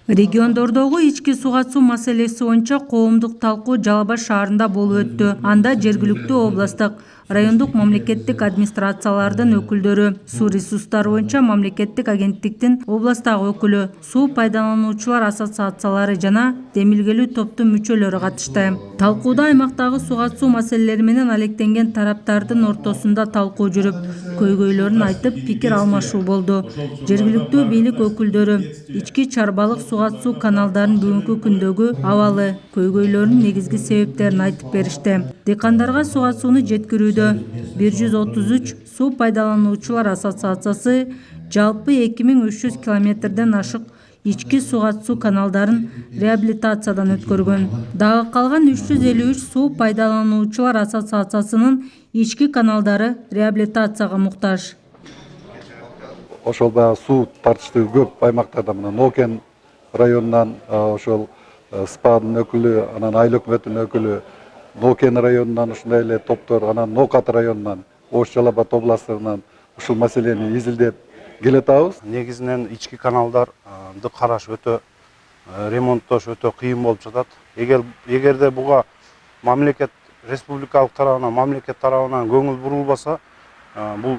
Региондордогу ички сугат суу маселеси боюнча коомдук талкуу Жалал Абад шаарында болуп өттү. Анда жергиликтүү областтык, райондук мамлекеттик администрациялардын өкүлдөрү, суу ресурстары боюнча мамлекеттик агенттиктин областтагы өкүлү, суу пайдалануучулар ассоциациялары жана демилгелүү топтун мүчөлөрү катышты. Талкууда аймактагы сугат суу маселелери менен алектенген тараптардын ортосунда талкуу жүрүп, көйгөйлөрүн айтып, пикир алмашуу болду. Жергиликтүү бийлик өкүлдөрү ички чарбалык сугат суу каналдарын бүгүнкү күндөгү абалы, көйгөйлөрүнүн негизги себептерин айтып беришти. Дыйкандарга сугат сууну жеткирүүдө 133 суу пайдалануучулар ассоциациясы жалпы 2300 километрден ашык ички сугат суу каналдарын реабилитациядан өткөргөн. Дагы калган 353 суу пайдалануучулар ассоциациясынын ички каналдары реабилитацияга муктаж. Ошол баягы суу тартыштыгы көп аймактарда мына Нокен районунан ошол СПАдын өкүлү, анан айыл өкмөтүнүн өкүлү, Нокен районунан ушундай эле топтор, анан Нокат районунан, Ош Жалал Абад областынан ушул маселени изилдеп келатабыз. Негизинен ички каналдарды караш өтө ремонттош өтө кыйын болуп жатат. Эгерде буга мамлекет республикалык тарабынан, мамлекет тарабынан көңүл бурулбаса, бул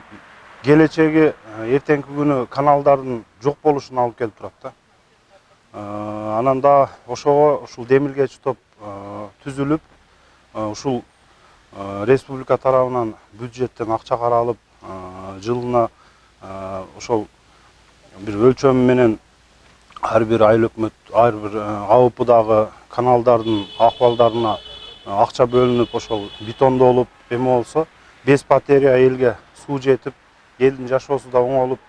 келечеги эртеңки күнү каналдардын жок болушуна алып келип турат да. Анан да ошого ушул демилгечи топ түзүлүп, ушул республика тарабынан бюджеттен акча каралып, жылына ошол бир өлчөмү менен ар бир айыл өкмөт, ар бир АОПдагы каналдардын акыбалдарына акча бөлүнүп, ошол бетондолуп, эме болсо, без потеря элге суу жетип, элдин жашоосу да оңолуп,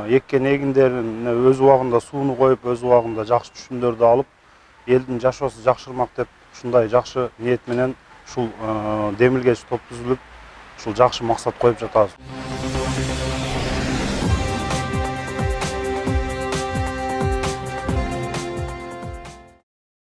эккен эгиндерин өз убагында сууну коюп, өз убагында жакшы түшүмдөрдү алып, элдин жашоосу жакшырмак деп ушундай жакшы ниет менен ушул демилгечи топ түзүлүп, ушул жакшы максат коюп жатабыз.